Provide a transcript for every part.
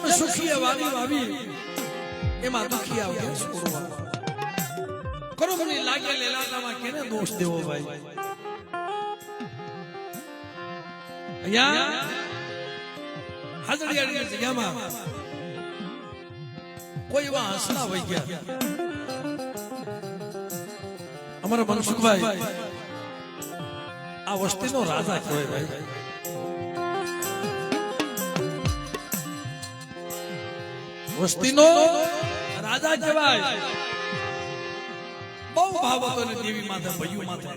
જેમ સુખીએ વાવી વાવી એમાં દુખી આવે છોડવા કરો મને લાગે લેલાતામાં કેને દોષ દેવો ભાઈ અહીંયા હાજરિયાની જગ્યામાં કોઈ એવા હસલા વહી ગયા અમારા મનસુખભાઈ આ વસ્તીનો રાજા કહેવાય ભાઈ વસ્તીનો રાજા કહેવાય બહુ ભાવ હતો ને દેવી માથે ભયું માથે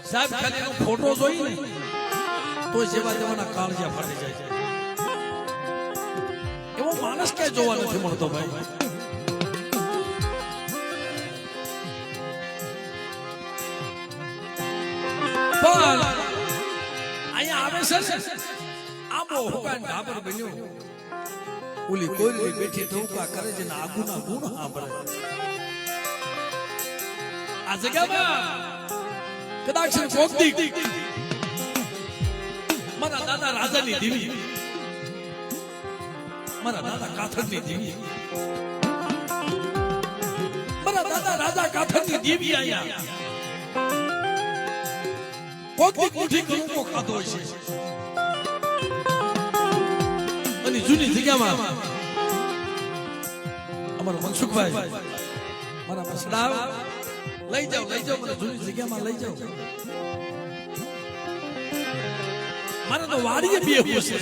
સાહેબ ખાલી એનો ફોટો જોઈ ને તો જેવા તેવાના કાળજા ફાટી જાય એવો માણસ ક્યાંય જોવા નથી મળતો ભાઈ પણ અહીંયા આવે છે આબો હુકાન ઢાબર બન્યો ઓલી કોઈલી બેઠી ટોકા કરે છે ને આગુના ગુણ સાંભળે આ જગ્યામાં કદાચ કોકદી મારા દાદા રાજાની દેવી મારા દાદા કાથરની દેવી મારા દાદા રાજા કાથરની દેવી આયા કોકદી કોઠી કરું ખાતો હોય છે અને જૂની જગ્યામાં અમારો મનસુખભાઈ મારા મસડાવ લઈ જાઓ મને જૂની જગ્યામાં લઈ જાઓ મારે તો વાડીએ બેહવું છે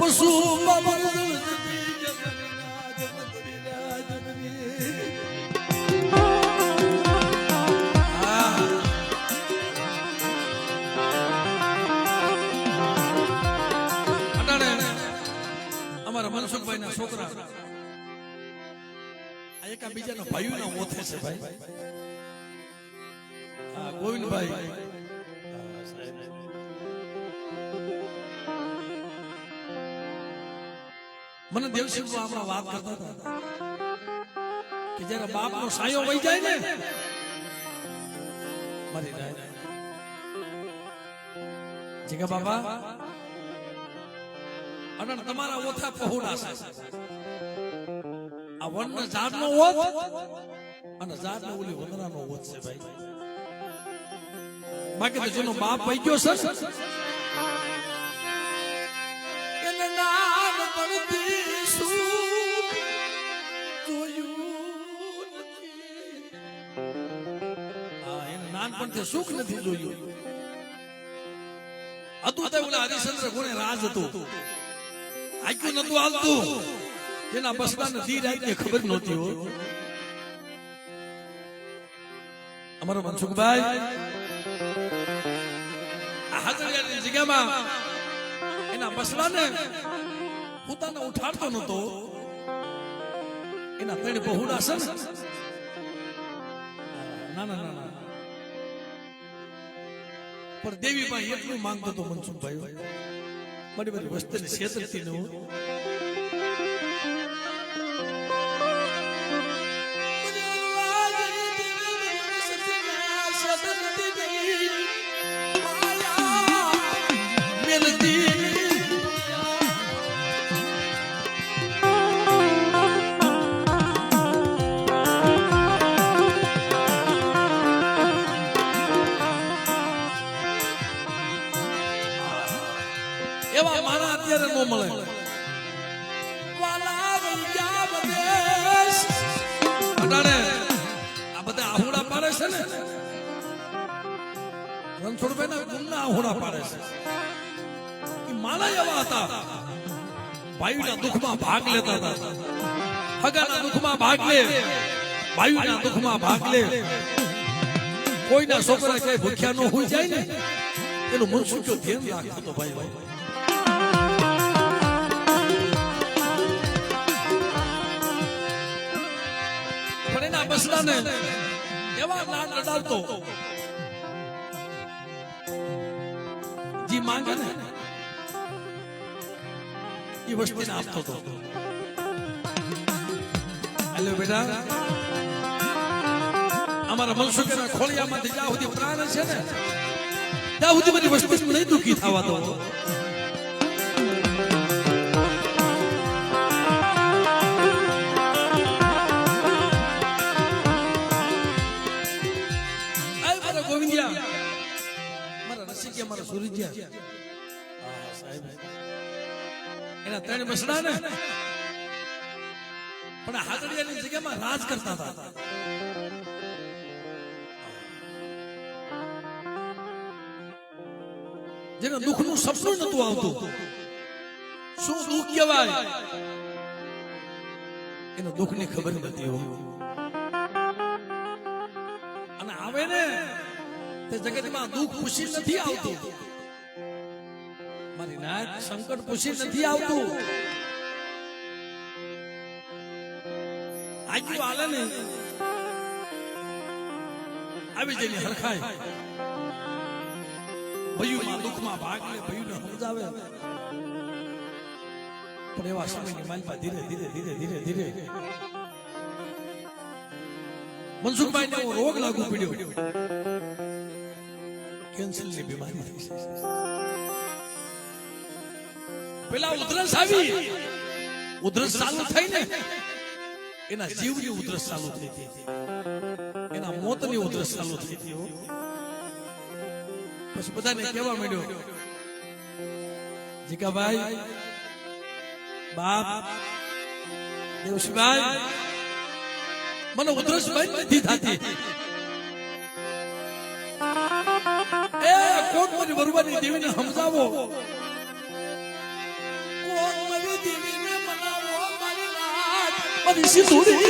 પશુ અમારા મનસુખભાઈ ના છોકરા એકા બીજાના ભાઈઓ ના મોથે છે ભાઈ ગોવિંદભાઈ મને દેવસિંહ હમણાં વાત કરતા હતા કે જયારે બાપ નો સાયો વહી જાય ને મારી રાય જીગા બાબા અનન તમારા ઓથા પહોળા છે આ વન ઝાડ નો ઓથ અને ઝાડ નો ઓલી વનરા નો ઓથ છે ભાઈ બાકી તો જેનો બાપ વહી ગયો છે એને નામ પડતી નાનપણથી સુખ નથી જોયું હતું તો ઓલા હરિશ્ચંદ્ર ગુણે રાજ હતું આક્યું નતું હાલતું જેના બસલાને દી રાતને ખબર નહોતી હો અમારો મનસુખભાઈ આ હાજરિયાની જગ્યામાં એના બસલાને પોતાને ઉઠાડતો નતો એના ત્રણ બહુડા છે ના ના ના પણ દેવી માં એટલું માંગતો હતો મનસુખભાઈ મારી બધી વસ્તીને છેતરતી ન એવા મારા અત્યારે નો મળે વાલા વૈયા બદેશ અટાણે આ બધા આહુડા પાડે છે ને રણછોડભાઈ ના ગુણના આહુડા પાડે છે એ માળા એવા હતા ભાઈના દુઃખમાં ભાગ લેતા હતા હગાના દુઃખમાં ભાગ લે ભાઈના દુઃખમાં ભાગ લે કોઈના છોકરા કઈ ભૂખ્યા ન હોઈ જાય ને એનું મનસુખ્યો ધ્યાન રાખતો તો ભાઈ ભાઈ પણ એના બસડાને એવા લાડ લડાવતો જી માંગે ને એ વસ્તીને આપતો હતો હેલો બેટા અમારા મનસુખના ખોળિયામાંથી જ્યાં સુધી પ્રાણ છે ને ત્યાં સુધી બધી વસ્તુ નહીં દુઃખી થવા દો મારા ગોવિંદિયા મારા રસિકિયા મારા સુરજિયા સાહેબ એના ત્રણ બસડા ને પણ હાથડિયાની જગ્યામાં રાજ કરતા હતા જેને દુઃખનું સપનું નતું આવતું શું દુઃખ કહેવાય એને દુઃખની ખબર નથી અને આવે ને તે જગતમાં દુઃખ પૂછી નથી આવતું મારી નાક સંકટ પૂછી નથી આવતું આજુ આલે ને આવી જઈને હરખાય ભયુમાં દુઃખમાં ભાગ લે ભયુને સમજાવે પણ એવા સમયની માલપા ધીરે ધીરે ધીરે ધીરે ધીરે મનસુખભાઈને એવો રોગ લાગુ પડ્યો કેન્સરની બીમારી થઈ છે પેલા ઉધરસ આવી ઉધરસ ચાલુ થઈ ને એના જીવની ઉધરસ ચાલુ થઈ હતી એના મોતની ઉધરસ ચાલુ થઈ હતી પછી બધાને કહેવા માંડ્યો જીકાભાઈ બાપ દેવશીભાઈ મને ઉધરસ બંધ નથી થતી એ કોટમરી બરુવાની દેવીને સમજાવો કોટમરી દેવીને મનાવો મારી વાત મારી સિંદૂરી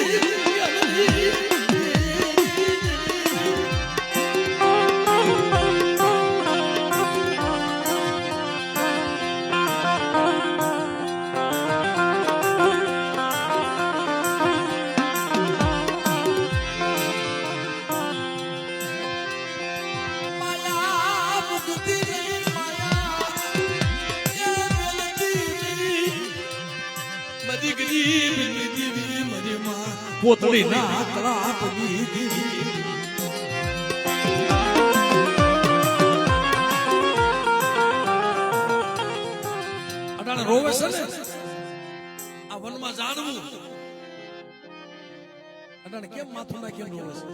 પોતળી ના કળાપ દીધી અટાણે રોવે છે ને આ વનમાં જાણવું અટાણે કેમ માથું નાખી રોવે છે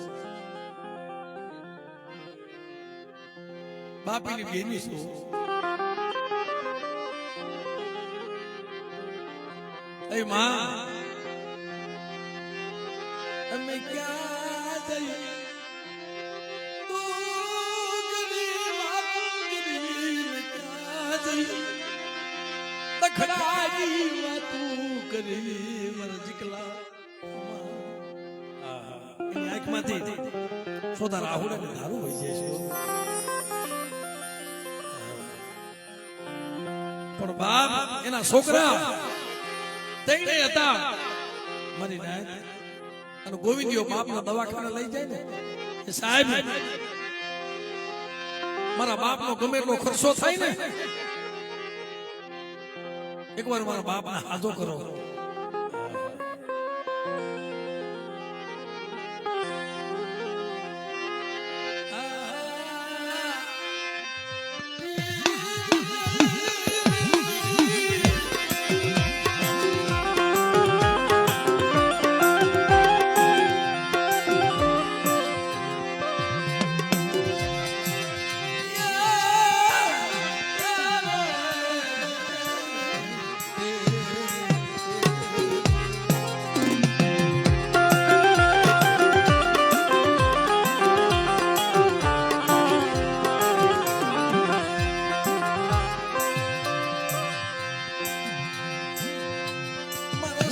બાપીની બેની શું એ માં અમે ક્યાં જઈએ દખડાજી વાતું કરી મારા જીકલા એની આંખમાંથી સોદા રાહુડા ને ધારું હોય જાય છે પણ બાપ એના છોકરા તૈણે હતા મારી નાય અને ગોવિંદિયો બાપના દવાખાને લઈ જાય ને એ સાહેબ મારા બાપનો ગમે એટલો ખર્ચો થાય ને એકવાર મારા બાપને હાજો કરો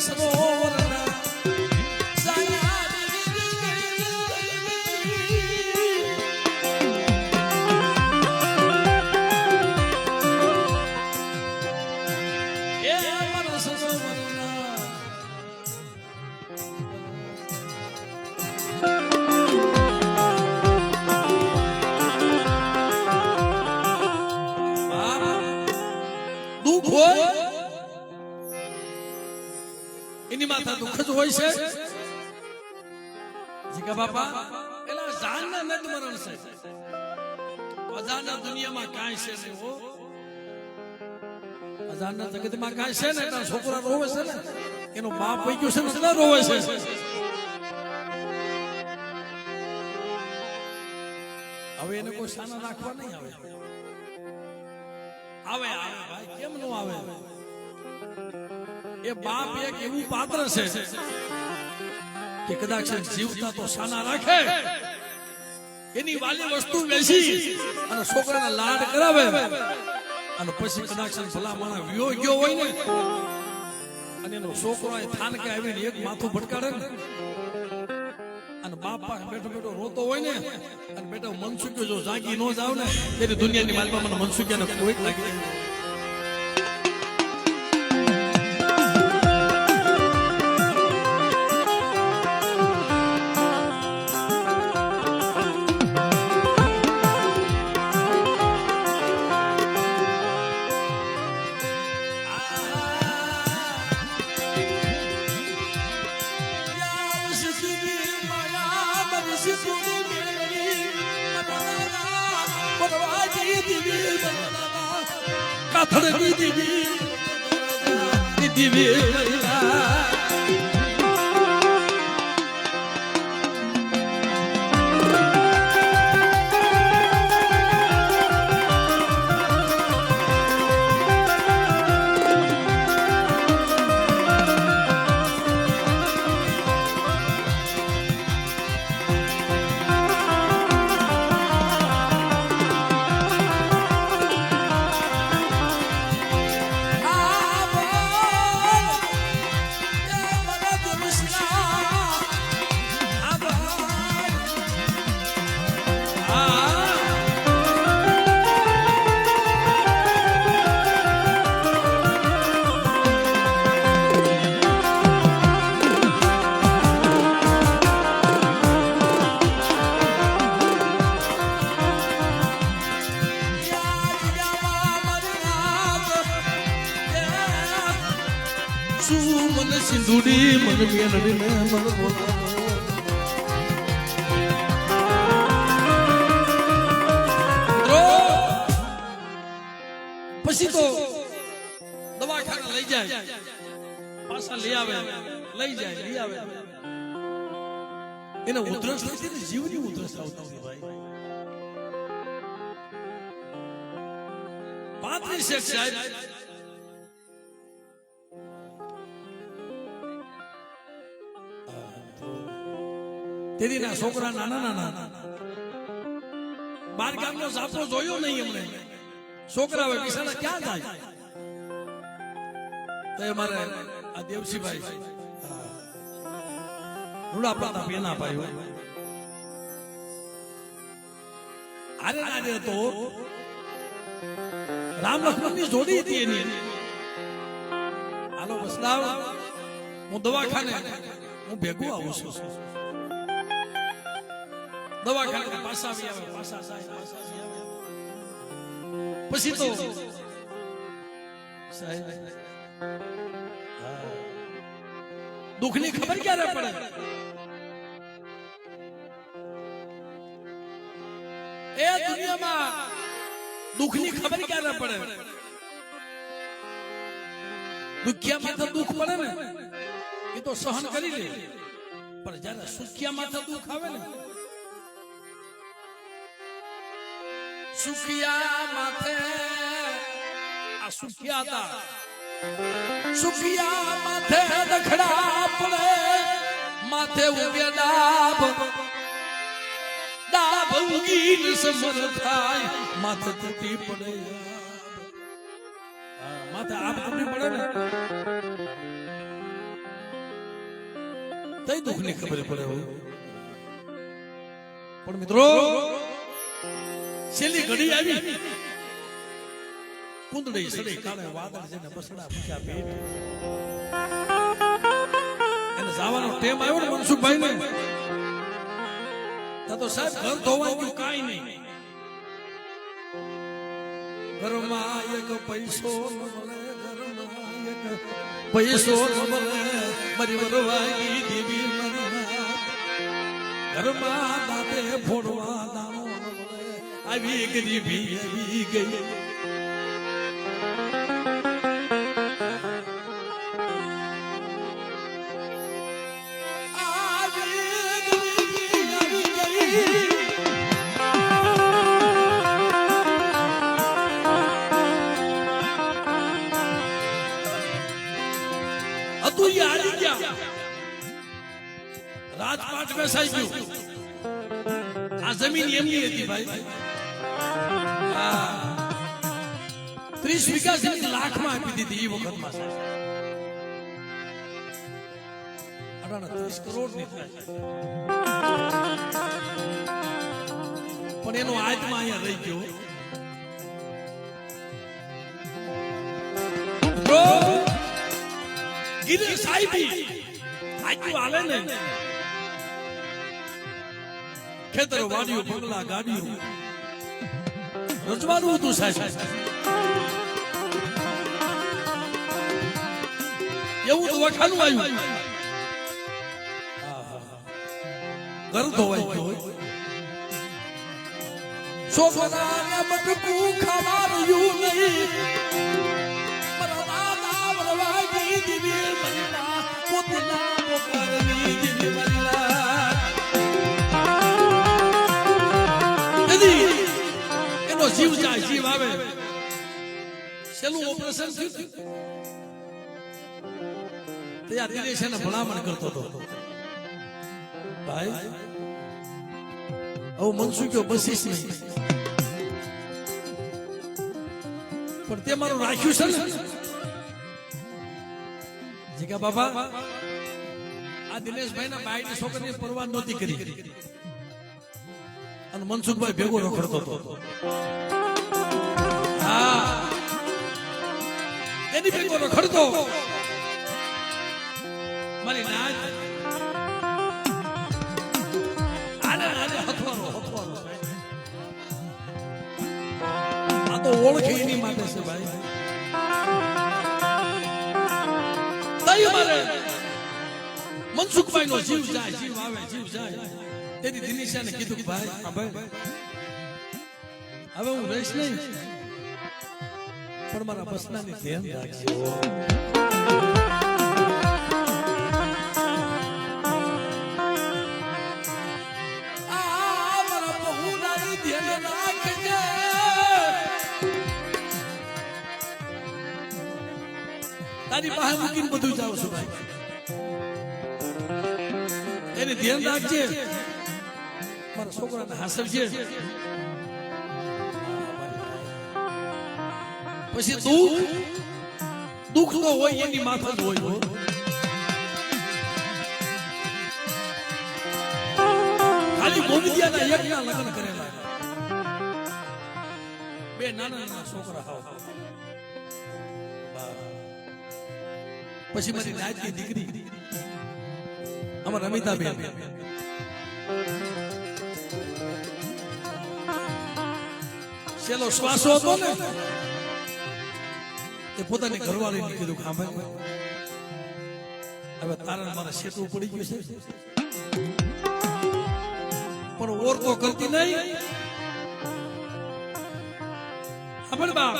સરોવરના દુઃખ હોય એની માથા દુઃખ જ હોય છે જીગા બાપા એલા જાનના નદ મરણ છે અજાના દુનિયામાં કાંઈ છે નહીં હો અજાના જગતમાં કાંઈ છે ને એના છોકરા રોવે છે ને એનો બાપ વઈ ગયો છે ને એટલે રોવે છે હવે એને કોઈ સાના રાખવા નહીં આવે આવે આવે ભાઈ કેમ નો આવે એ બાપ એક એવું પાત્ર છે કે કદાચ જીવતા તો સાના રાખે એની વાલી વસ્તુ વેચી અને છોકરાના લાડ કરાવે અને પછી કદાચ ભલા માણા વિયો ગયો હોય ને અને એનો છોકરો એ થાન કે આવીને એક માથું ભટકાડે ને અને બાપ પાસે બેઠો બેઠો રોતો હોય ને અને બેટા મનસુખ્યો જો જાગી નો જાવ ને તેની દુનિયાની માલમાં મને મનસુખ્યાને કોઈ લાગી કાથડની દીવી સિંધુડી મન મેલડીને મન બોલાવો પછી તો દવાખાને લઈ જાય પાછા લઈ આવે લઈ જાય લઈ આવે એને ઉધરસ થતી ને જીવની ઉધરસ આવતી હતી ભાઈ 35 શેખ સાહેબ તેરી ના છોકરા નાના નાના બાર ગામનો સાપો જોયો નહીં એમને છોકરા હવે બિચારા ક્યાં જાય તો અમારે આ દેવસીભાઈ રૂડા પ્રતાપ એના ભાઈ અરે અરે તો રામ લક્ષ્મણ ની જોડી હતી એની હાલો વસલાવ હું દવાખાને હું ભેગું આવું છું દવાખાને પાછા આવી આવે પાછા સાહેબ પાછા આવી આવે પછી તો સાહેબ દુઃખની ખબર ક્યારે પડે એ દુનિયામાં દુઃખની ખબર ક્યારે પડે દુખિયા માથે દુઃખ પડે ને એ તો સહન કરી લે પણ જ્યારે સુખિયા માથે દુઃખ આવે ને સુખિયા માથે આ સુખિયા હતા સુખિયા માથે દખડા પડે માથે ઉગે ડાબ ડાબ ઉગીન સમર થાય માથે તૂટી પડે માથે આપ તૂટી પડે ને તઈ દુઃખની ખબર પડે હોય. પણ મિત્રો છેલ્લી ઘડી આવી, કુંદડી સડી કાળે વાદળ જેને બસડા પૂછ્યા પેટ, એને જવાનો ટેમ આવ્યો ને મનસુખભાઈ ને, તો સાહેબ ઘર ધોવાઈ ગયું, કાંઈ નહીં. ઘરમાં એક પૈસો ન મળે, ઘરમાં એક પૈસો ન મળે, મારી વરવાઈ દેવી મારી ઘરમાં દાંતે ફોડવા દાણો ન મળે, આવી ગરીબી આવી ગઈ. રાજપાટ બેસાઈ ગયું. આ જમીન એમની હતી ભાઈ. 30 વીઘા જમીન લાખમાં આપી દીધી એ વખતમાં. 30 કરોડ ની થાય. પણ એનો આત્મા અહીંયા રહી ગયો. ગીરી સાહેબી આજુ હાલે ને, ખેતર વાડીઓ બંગલા ગાડીઓ રજવાનું હતું સાહેબ. એવું તો વખાનું આવ્યું, ઘર ધોવાઈ ગયો. છોકરાને બટકું ખાવાનું નહીં, એનો જીવ જાય, જીવ આવે. છેલ્લું ઓપરેશન થયું ત્યાં દિનેશ એને ભલામણ કરતો હતો, ભાઈ હવે મનસુખ્યો બસીશ નહીં, પણ તે મારું રાખ્યું છે ને. જીગા બાબા આ દિનેશભાઈ ના બાઈની છોકરીની પરવા નહોતી કરી અને મનસુખભાઈ ભેગો રખડતો હતો. હા, એની ભેગો રખડતો. મારી નાચ આને આને હથવારો હથવારો. આ તો ઓળખે એની માટે છે ભાઈ. મનસુખભાઈ નો જીવ જાય, જીવ આવે, જીવ જાય. તેથી દિનેશાને કીધું કે ભાઈ હવે હું રહીશ નહીં, પણ મારા બસનાની ધ્યાન રાખજો. તારી પાસે મૂકીને બધું જાઉં છું ભાઈ, એને ધ્યાન રાખજે. મારા છોકરાને હાસવજે. પછી દુઃખ તો હોય એની માથે જ હોય. ખાલી ગોવિંદિયાના એકના લગ્ન કરેલા, બે નાના નાના છોકરા હાવ. પછી મારી નાચની દીકરી અમારા રમિતાબેન, છેલ્લો શ્વાસો હતો ને, એ પોતાની ઘરવાળીને કીધું કે હવે તારા મારા શેઠું પડી ગયું છે, પણ ઓર તો કરતી નહીં. ખબર બાપ,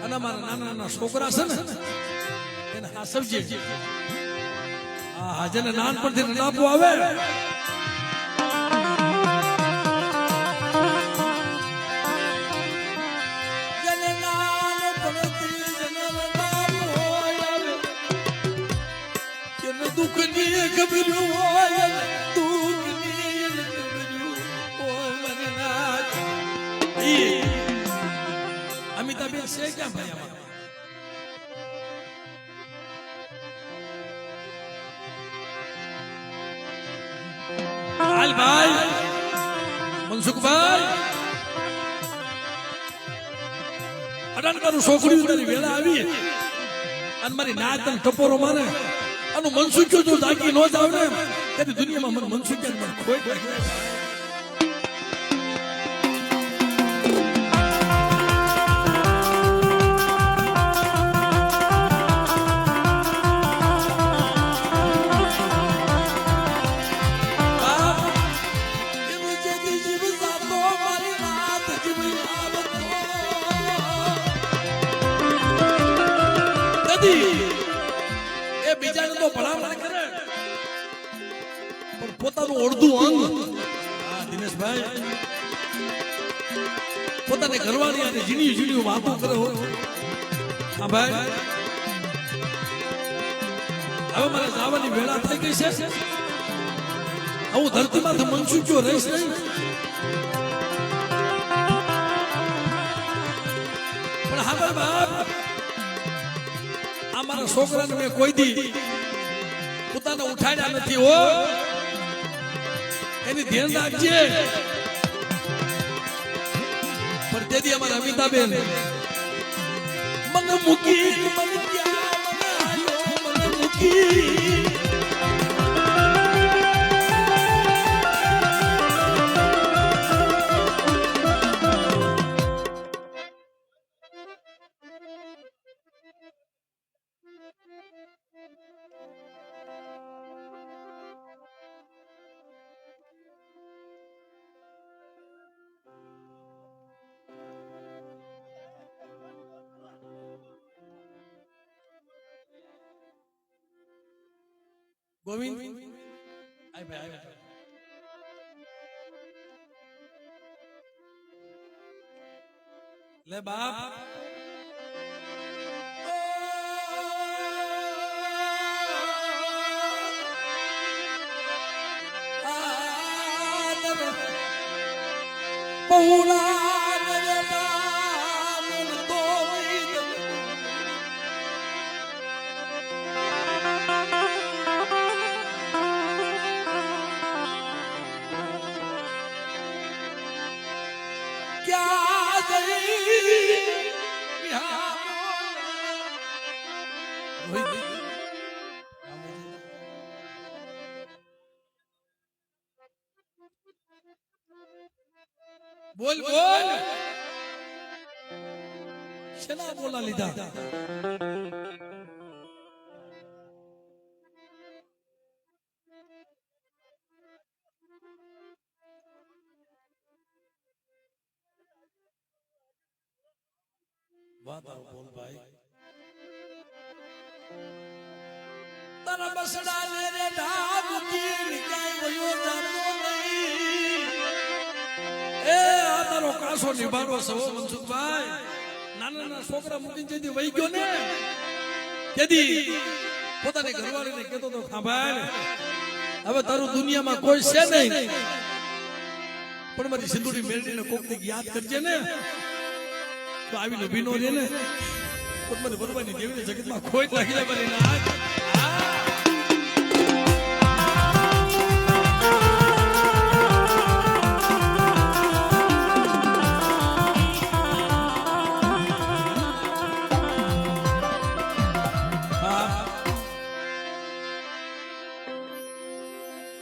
અને મારા નાના નાના છોકરા છે ને એને હાસવજે. હા, જેને નાનપણથી નનાપો આવે દુઃખની ખબર હોય, દુઃખની અમિતાબેન છે ક્યાં ભાઈ? અમારા ભાઈ મનસુખભાઈ અડાન મારું છોકરી તારી વેળા આવી અને મારી નાત અને ટપોરો મારે આનું મનસુખ્યો જો જાગી ન જાવ ને ત્યારે દુનિયામાં મને મનસુખ્યા મને ખોઈ એ બીજાને તો ભલામણ કરે પણ પોતાનું અડધું અંગ દિનેશભાઈ પોતાને ઘરવાળી અને ઝીણી ઝીણી વાતો કરે હા ભાઈ હવે મારે જવાની વેળા થઈ ગઈ છે હું ધરતીમાંથી મનસુખ્યો રહીશ નહીં પણ હા ભાઈ બાપ મારા છોકરાને મેં કોઈ દી પોતાને ઉઠાડ્યા નથી હો એની ધ્યાન રાખજે પણ તેથી અમારા અમિતાબેન મને મૂકી મને મૂકી ગોવિંદ આય ભાઈ આય લે બાપ પૌરા બોલ બોલ શેના બોલા લીધા વાહ તારો બોલ ભાઈ તારા બસડા ને રે ઢાબ કી ક્યાંય વયો જાતો નહીં એ આ તારો કાસો નિભારો સવો મનસુખભાઈ નાના નાના છોકરા મૂકીને જેથી વહી ગયો ને તેથી પોતાની ઘરવાળીને કહેતો તો ખાભાઈ હવે તારું દુનિયામાં કોઈ છે નહીં પણ મારી સિંદુડી મેળવીને કોકને યાદ કરજે ને તો આવીને ભીનો રે ને તો મને બરોબરની દેવીને જગતમાં ખોટ લાગી જાય મારી નાક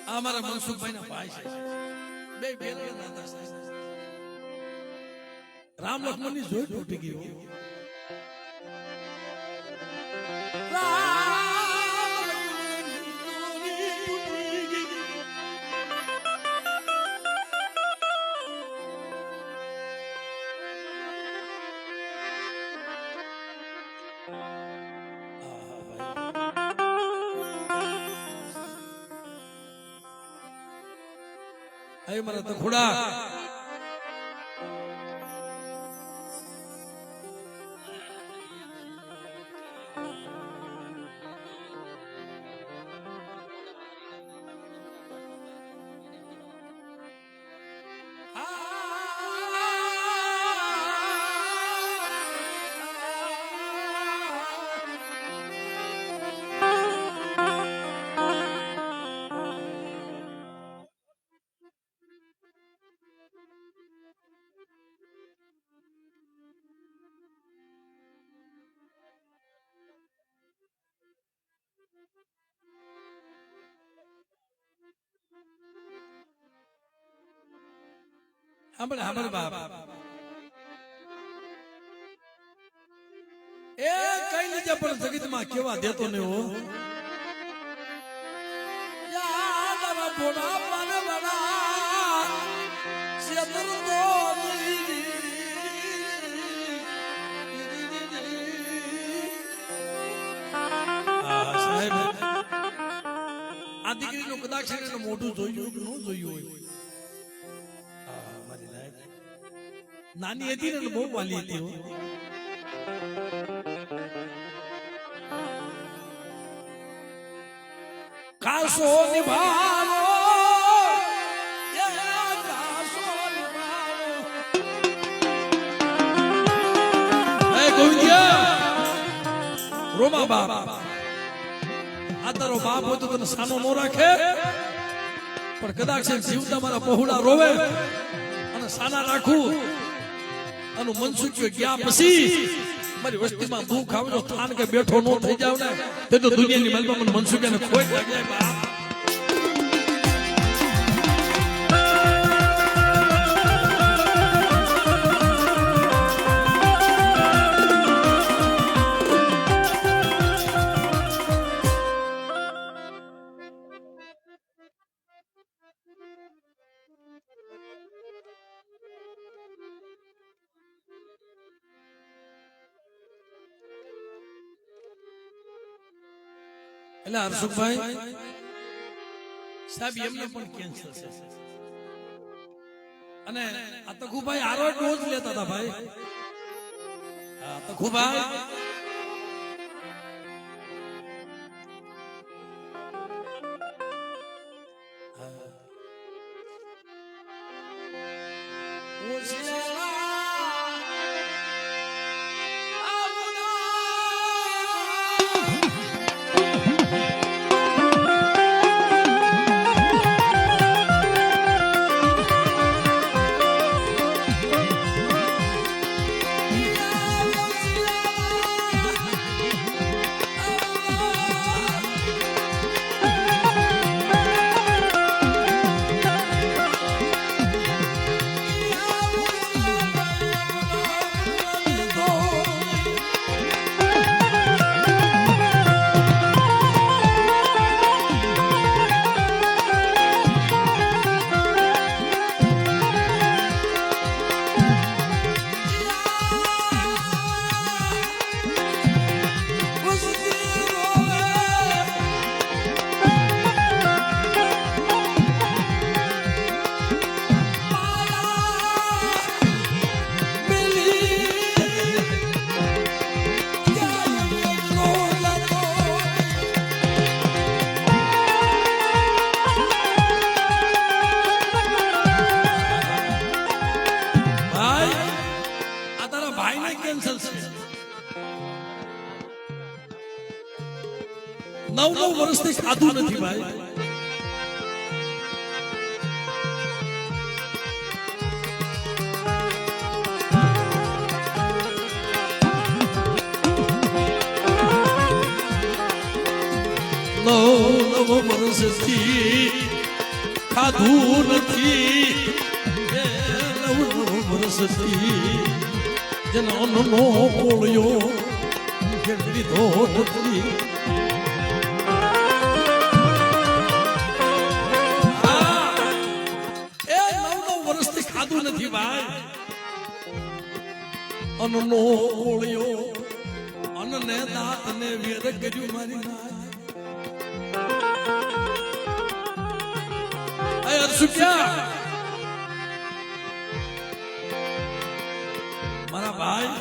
અમારા મનસુખભાઈ ના ભાઈ છે બે બેલા નાતા રામ લક્ષ્મણ ની જોઈ તૂટી ગઈ અરે મારા તખુડા સાંભળ બાપ, એ કઈ લીધે પણ જગતમાં કેવા દેતો ને હો ભોળા પાને બના સેતર તો સાહેબ આ દીકરીનું કદાચ એનું મોઢું જોયું કે ન જોયું હોય. નાની હતી ને બહુ વાલી હતી હો. કાસો નિભાવો કાસો નિભાવો હે ગોવિંદિયા રોમા બાપ આ તારો બાપ હોય તો તને સાનો નો રાખે પણ કદાચ જીવતા મારા પહોળા રોવે અને સાના રાખું અને મનસુખ્યો ગયા પછી મારી વસ્તીમાં દુઃખ આવે તો થાન કે બેઠો નો થઈ જાવ ને તે તો દુનિયાની મલમાં મને મનસુખ્યાને ખોઈ લાગી જાય બાપ. એટલે હર્ષુભાઈ સાહેબ એમને પણ કેન્સર છે અને આ તખુભાઈ આરો ડોઝ લેતા હતા ભાઈ. આ તખુભાઈ નવ વર્ષથી ખાધું નથી ભાઈ. નવ વર્ષથી ખાધું નથી. નવ વર્ષથી જેનો અન્નનો કોળિયો લીધો નથી. નથી ભાઈ અનનો કોળિયો અનને દાંત ને વેર કર્યું મારી નાય સુખ્યા મારા ભાઈ.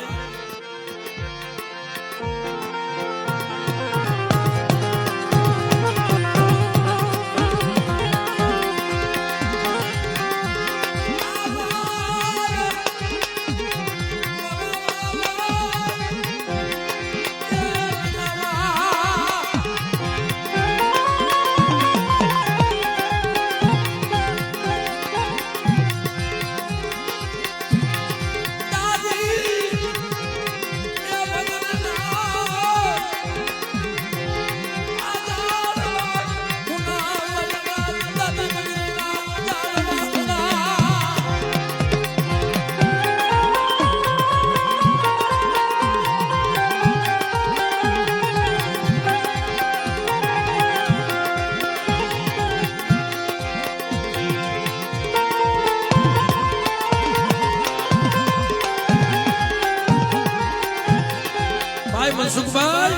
ભાઈ મનસુખભાઈ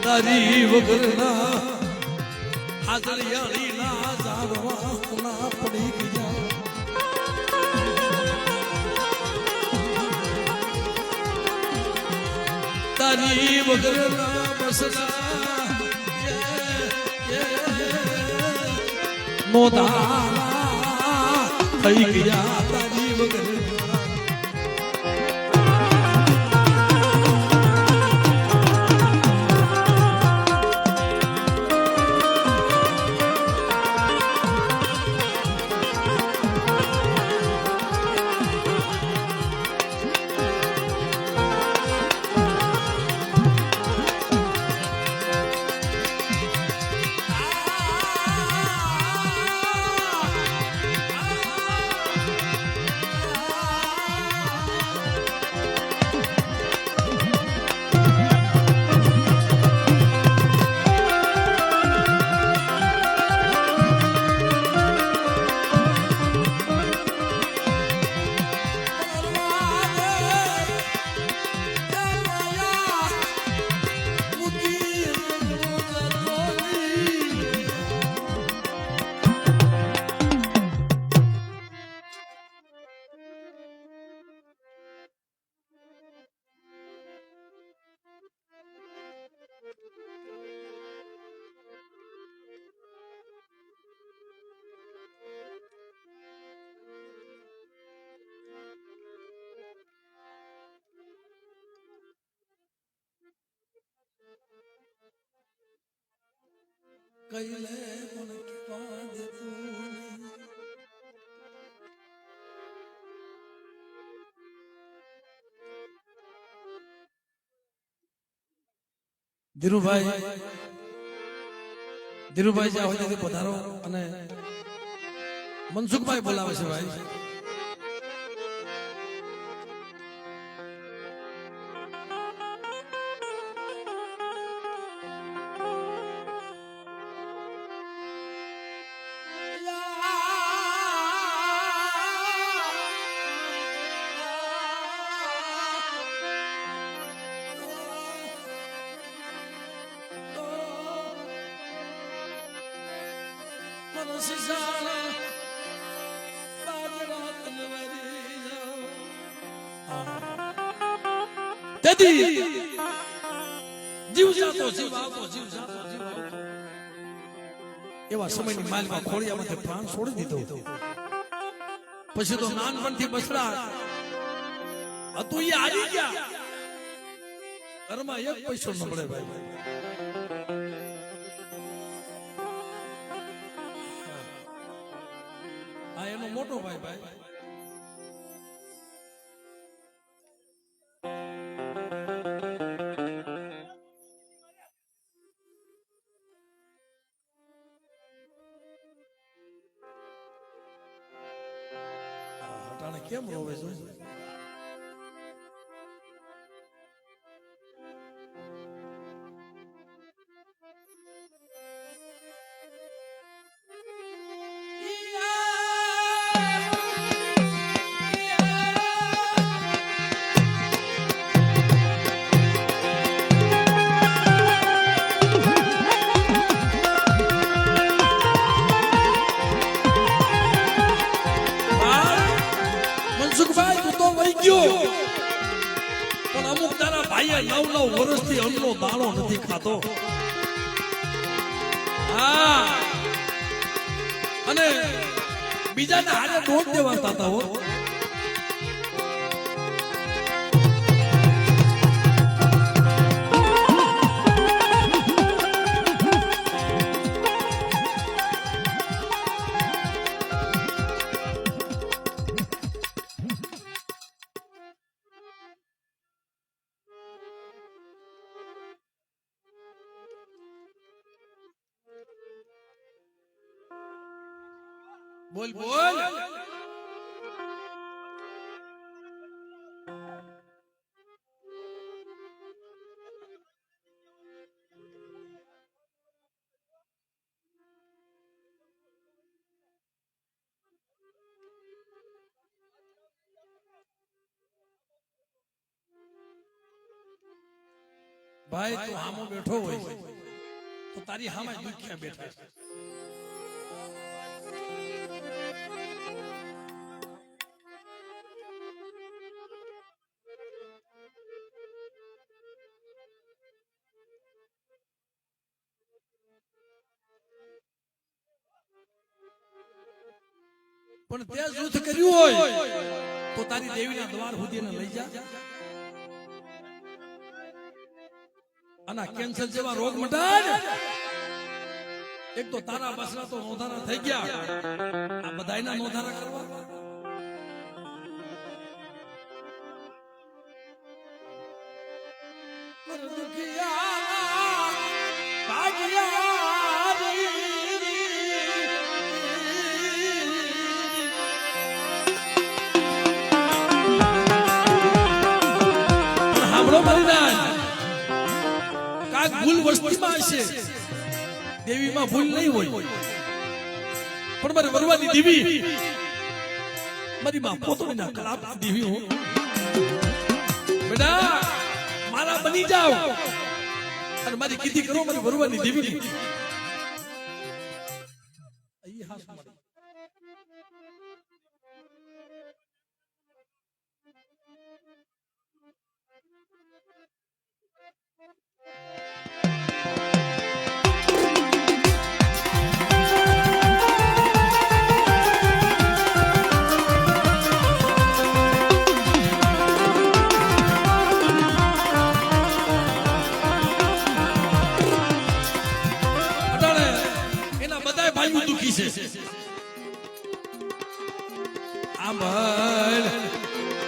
તારી વગરના હાજરિયાળીના ઝાડવા પડી ગયા તારી વગરના બસના મોદાના થઈ ગયા તારી વગર કઈલે મને કેવા દેતું ધીરુભાઈ જ્યાં હોય ત્યાંથી પધારો અને મનસુખભાઈ બોલાવે છે ભાઈ તેથી જીવ જાતો જીવ આવતો જીવ જાતો જીવ આવતો એવા સમયની માલમાં ખોડિયામાંથી પ્રાણ છોડી દીધો પછી તો નાનપણથી બસડા હતું એ આવી ગયા ઘરમાં એક પૈસો ન મળે ભાઈ આ એનો મોટો ભાઈ ભાઈ કેમ રોવે છે પણ અમુક તારા ભાઈએ 9 વર્ષથી અન્નનો દાણો નથી ખાતો હા અને બીજાને હારે દોટ દેવા થતા હો બોલ બોલ. ભાઈ તું હામો બેઠો હોય તો તારી હામે દુખ્યા બેઠા છે. પણ તે જૂથ કર્યું હોય તો તારી દેવીના દ્વાર સુધીને લઈ જા. અને કેન્સર જેવા રોગ મટાડ. એક તો તારા બસરા તો નોંધારા થઈ ગયા, આ બધાયના નોંધારા કરવા. ભૂલ વસ્તીમાં હશે, દેવીમાં ભૂલ નહીં હોય. પણ મારે વરવાની દેવી, મારી માં પોતોના કલાપ દેવી હો. બેટા મારા બની જાવ અને મારી કીધી કરો, મારી વરવાની દેવી.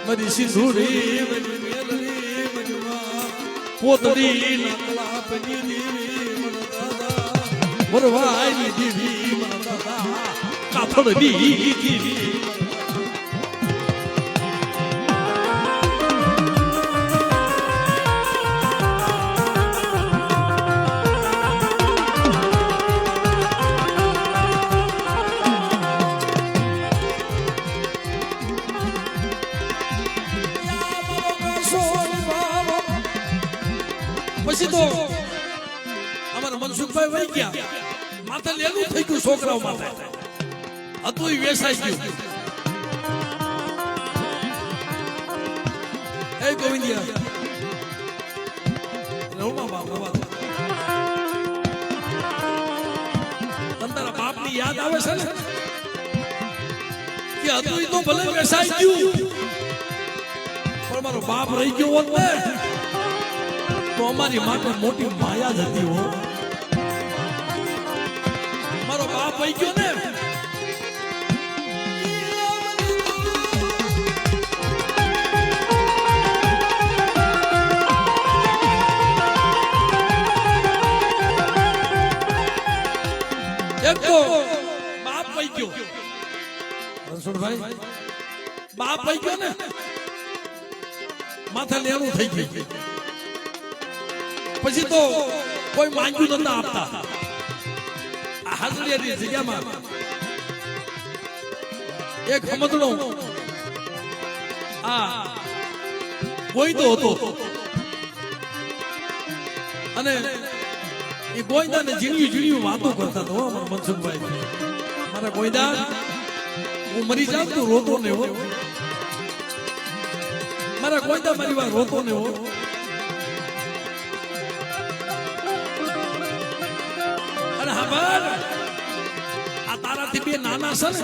મારી સિંધુરી પોતડી નકલા પની દેવી મન દાદા વરવાઈ દેવી મન દાદા કાથડની દેવી. પછી તો અમારા મનસુખભાઈ વહી ગયા, માથે લેલું થઈ ગયું છોકરાઓ માથે, હતું વેસાઈ ગયું. એ ગોવિંદિયા રવમાં બાપ રવા દે. તને તારા બાપની યાદ આવે છે ને કે હતું તો ભલે વેસાઈ ગયું, પણ મારો બાપ રહી ગયો હોત ને તો અમારી માટે મોટી માયા જ હતી હો. મારો બાપ વહી ગયો ને એક તો બાપ વહી ગયો, રણછોડભાઈ બાપ વહી ગયો ને માથે લેણું થઈ ગયું. પછી તો કોઈ માંગ્યું નતા આપતા. આ હાજરીની જગ્યામાં એક હમદડો આ ગોઈંદો હતો અને એ ગોઈંદાને ઝીણ્યું ઝીણ્યું વાતો કરતા હતો. મારા મનસુખભાઈ, મારા ગોઈંદા હું મરી જાઉં તું રોતો ને હો. મારા ગોઈંદા મારી વાત રોતો ને હો. આ તારાથી બે નાના છે ને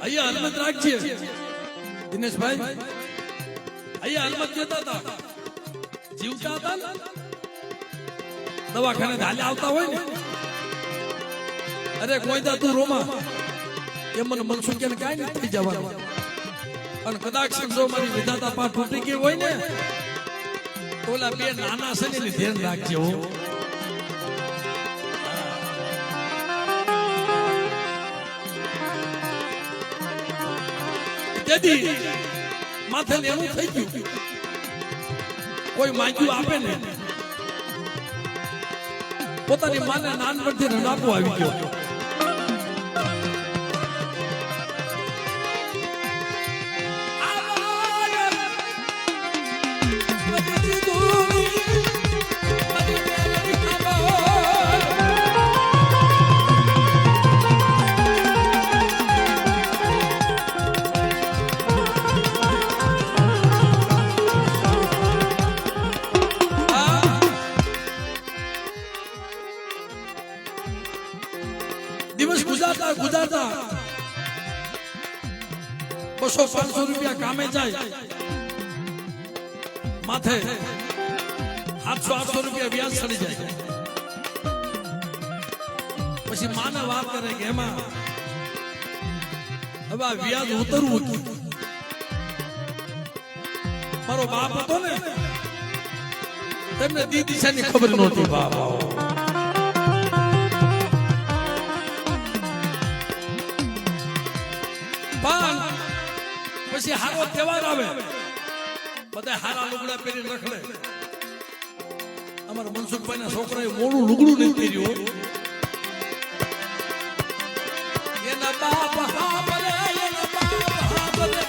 અહીંયા હલમત રાખજે દિનેશભાઈ. અહીંયા હલમત જતા હતા, જીવતા હતા ને દવાખાને હાલે આવતા હોય ને અરે ગોઈંદા તું રોમા એ મને મનસુખિયાને કાંઈ નથી થઈ જવાનું અને કદાચ સમજો મારી વિધાતા પાર તૂટી ગઈ હોય ને તો ઓલા બે નાના છે ને એની ધ્યાન રાખજો તેથી માથે લેવું થઈ ગયું કોઈ માંગ્યું આપે ને પોતાની માને નાનપણથી રડાપો આવી ગયો દિવસ ગુજારતા ગુજારતા 200-500 રૂપિયા કામે જાય માથે 700-800 રૂપિયા વ્યાજ ચડી જાય પછી માને વાત કરે કે એમાં હવે આ વ્યાજ ઉતરવું હતું મારો બાપ હતો ને તેમને દી દિશાની ખબર નહોતી બાપ પછી હારો તહેવાર આવે બધા હારા લુગડા પહેરીને રખડે અમારા મનસુખભાઈ ના છોકરાએ મોડું લુગડું નથી પહેર્યું એના બાપ હા બરે એના બાપ હા બરે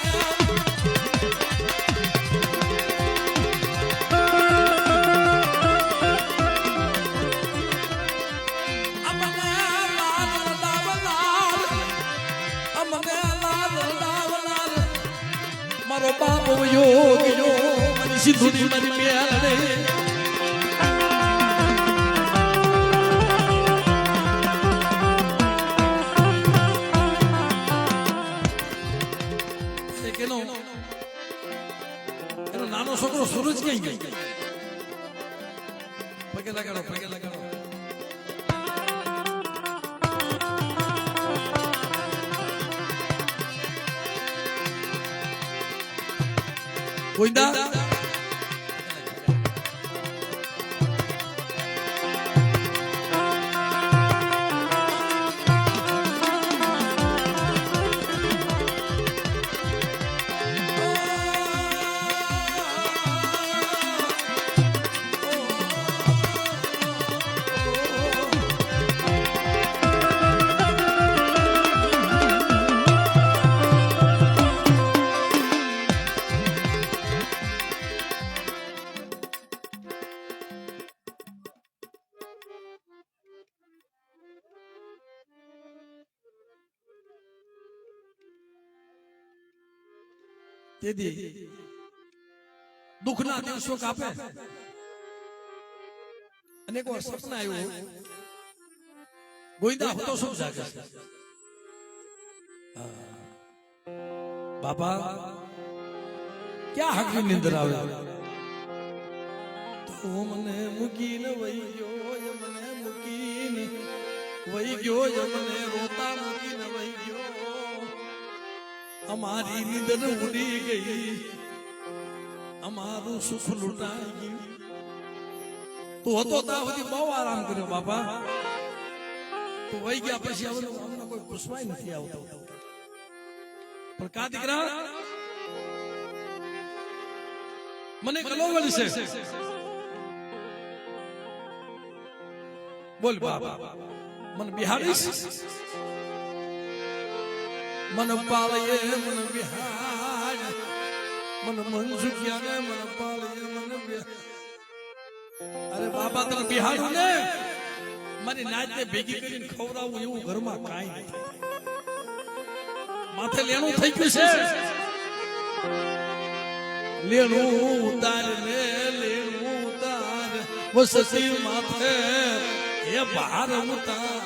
મારો બાપ યોગ યો મારી સિંધુની મારી મેલ રે એનો નાનો છોકરો સૂરજ ક્યાં ગયો પગે લગાડો ગોઈંદા તેથી દુઃખના દિવસો કાપે અને એક વાર સપના આવ્યું ગોઈંદા હતો શું જાગે બાપા ક્યાં હકની નિંદર આવે તો મને મૂકીને વહી ગયો મને મૂકીને વહી ગયો મને રોતા મૂકીને વહી ગયો અમારી નીંદર ઉડી ગઈ અમારું સુખ લૂંટાઈ ગયું તું હતો ત્યાં સુધી બહુ આરામ કર્યો બાપા તું વહી ગયા પછી હવે અમને કોઈ પૂછવાય નથી આવતો પણ કા દીકરા મને કલોવલ છે બોલ બાપા મને બિહાડીશ मन पालये मन बिहार मन मनसुखिया ने मन पालये मन बिहार अरे बाबा तने बिहारू ने मारी नाच ने भेगी કરીને ખવરાવું એવું ઘરમાં કાઈ નથી માથે લેણું થઈ ગયું છે લેણું ઉતાર ને લેણું ઉતાર વસતી માથે એ બહાર ઉતાર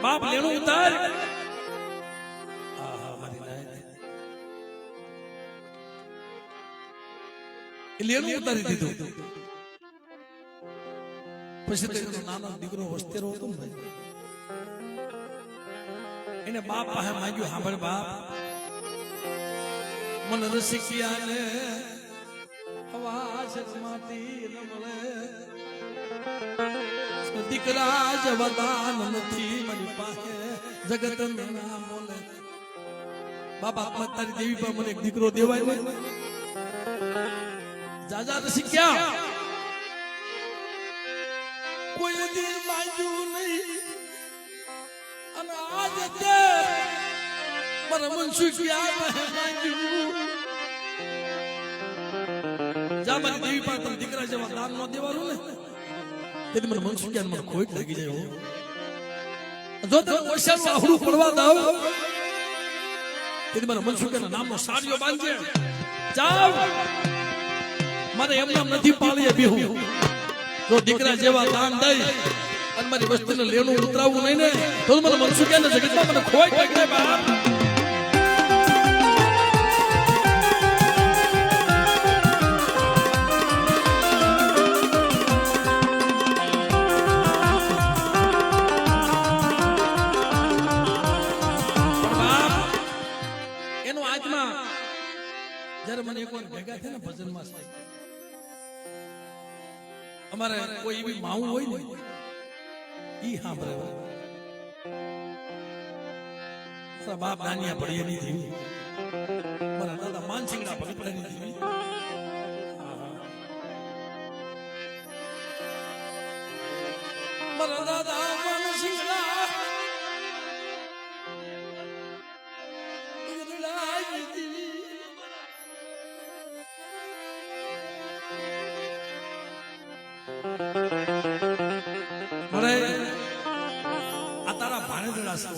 બાપ લેણું ઉતાર એટલે એનું ઉતારી દીધું. પછી તેનો નાનો દીકરો વસ્તેરો હતો ને, એને બાપ પાસે માંગ્યું, સાંભળ બાપ, મને રસિકિયાને અવાજ માટી ન મળે, દીકરા જેવા દાન નથી મારી પાસે, જગત ના બોલે. બાપા તારી દેવી પર મને એક દીકરો દેવાય ને, જાજા રસિકિયા કોઈ દી માંગ્યું નહીં, અને આજ તે મારા મનસુખિયા માંગ્યું. જા મારી દેવી પાસે તમે દીકરા જેવા દાન ન દેવાનું ને, તેથી મને મનસુખિયાને મને ખોટ લાગી જાય. જો તમે ઓછાનું આહડું પડવા દાવ, તેથી મારા મનસુખિયાના નામનો સાડીઓ બાંધજે. જાવ, મારે એમના નથી પાળીએ બેહું. જો દીકરા જેવા દાન દઈ અને મારી વસ્તીને લેણું ઉતરાવવું નહીં ને, તો મને મનસુખિયાના જગતમાં મને ખોટ લાગી જાય બાપ. જયારે મને એક વાર ભેગા થયા ને ભજનમાં, અમારે કોઈ એવી માવું હોય ને, ઈ સાંભળે. મારા બાપ નાનિયા પડીએ ની દેવી, મારા દાદા માનસિંગડા ભગતની દેવી, મારા દાદા માનસિંગડા આ તારા ભાણેજડા છો,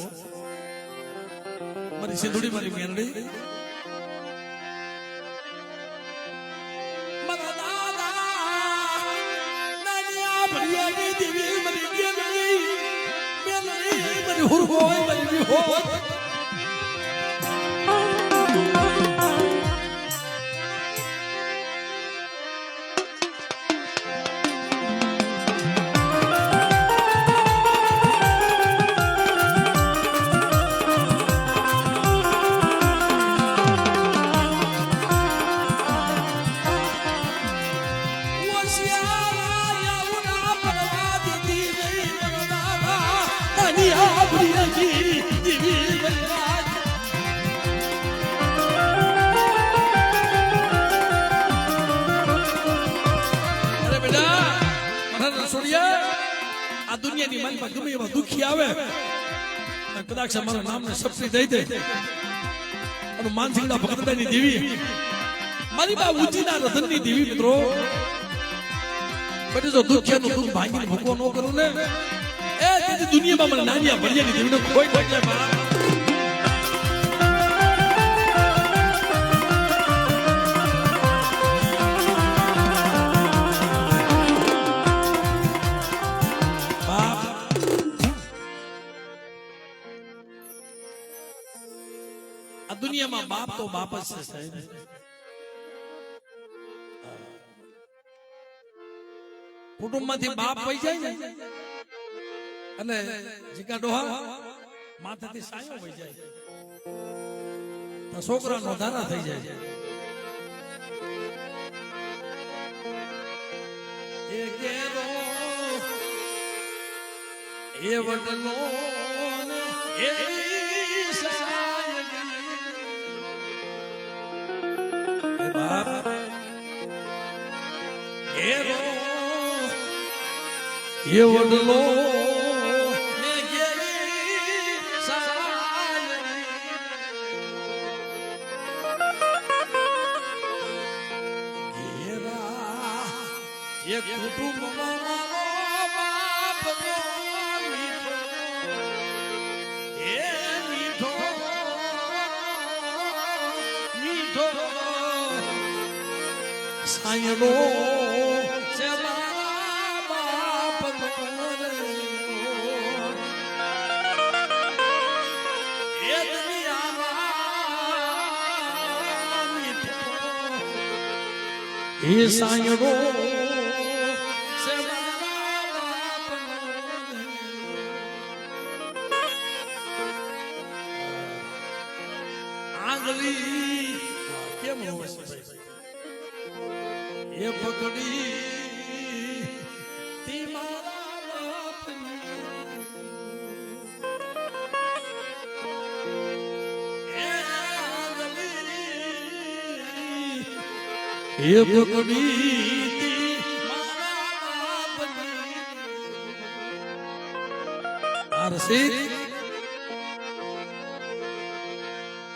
મારી સિંધુડી મારી મેરડી, મારા દાદા નાનિયા ભડિયાની દેવી, મારી ગેરડી મેરડી, મારી હુરહોય, મારી વિહોય. આ દુનિયાની માલમાં ગમે એવા દુખી આવે, કદાચ અમારા નામને સપની દઈ દે, અને માનસિંગડા ભગતની દેવી, મારી બા ઉજીના રતનની દેવી. મિત્રો બધી જો દુખિયાનું દુઃખ ભાંગીને ભૂકો ન કરું ને, એ બીજી દુનિયામાં મને નાનિયા ભડિયાની દેવીને કોઈ લાગે બા. આ દુનિયામાં બાપ તો બાપ જ છે સાહેબ. કુટુંબમાંથી બાપ વહી જાય ને, અને જીકા ડોહા માથાથી સાયો વહી જાય, તો છોકરાનો ધારા થઈ જાય. એ ઘેરો એ વડલો એ બાપ ઘેરો એ વડલો ને ઘેરી સાય, ઘેરા એ કુટુંબમાં બાપ મીઠો, એ મીઠો મીઠો સાયલો છે મારા બાપ રે. એ દુનિયામાં મીઠો એ સાયરો આંગળી કેમ હોય એ પકડી તી મારા બાપની એ પકડી મારા બાપની આરસી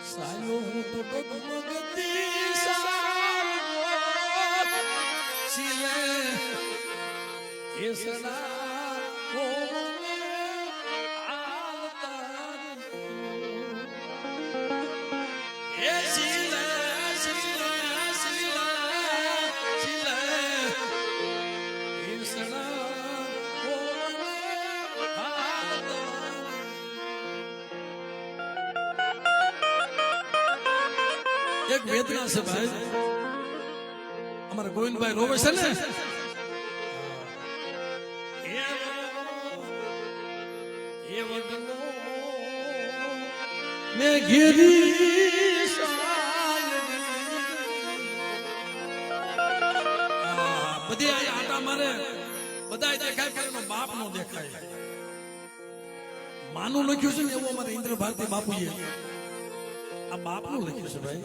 સાયો હું તો ડગમગતી સાયો સિલે એસના ઓને આવતા એ સિલે એક વેદના છે ભાઈ અમારા ગોવિંદભાઈ રોવે છે ને એ વડલો મે ઘેરી બધી આટા મારે બધા દેખાય પણ બાપ નો દેખાય માનું લખ્યું છે ને એવું અમારે ઇન્દ્ર ભારતી બાપુએ આ બાપ નું લખ્યું છે ભાઈ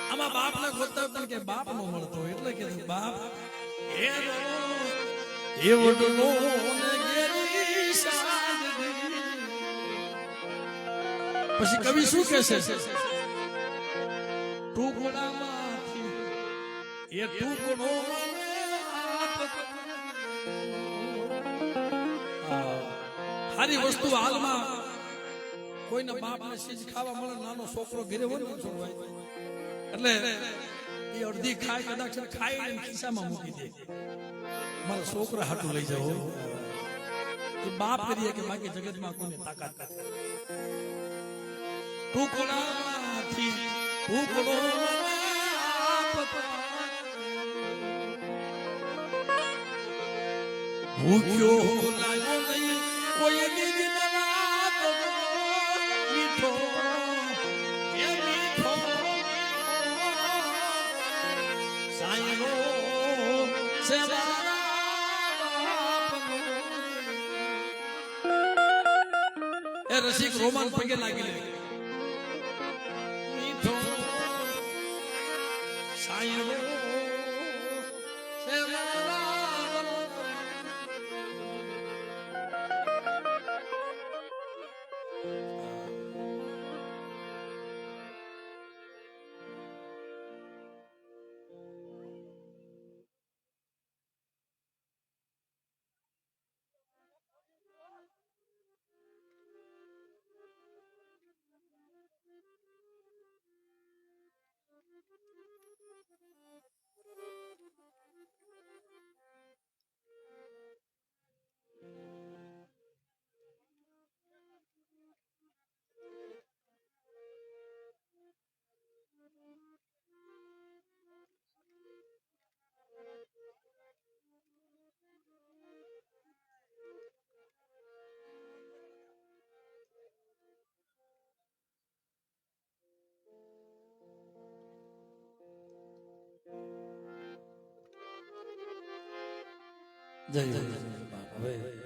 આમાં બાપ ને ગોતતા પણ કે બાપ નો મળતો એટલે કે બાપ એ વડલો ને ઘેરી સાંજની પછી કવિ શું કહે છે ટુકડામાંથી એ ટુકડો સારી વસ્તુ હાલમાં કોઈના બાપને સીજ ખાવા મળે નાનો છોકરો ઘરે હોય ને છોડવાય એટલે એ અડધી ખાય કદાચ ખાઈ ખિસ્સામાં મૂકી દે મારા છોકરા હાટું લઈ જાવ એ બાપ કરીએ કે બાકી જગતમાં કોઈને તાકાત નથી ટુકડામાંથી ટુકડો ભૂખ્યો લાગ્યો નહીં કોઈ દીદી વાત મીઠો એ મીઠો સાયનો એ રસિક રોમાન પગે લાગી લે મીઠો સાયનો જય જય હવે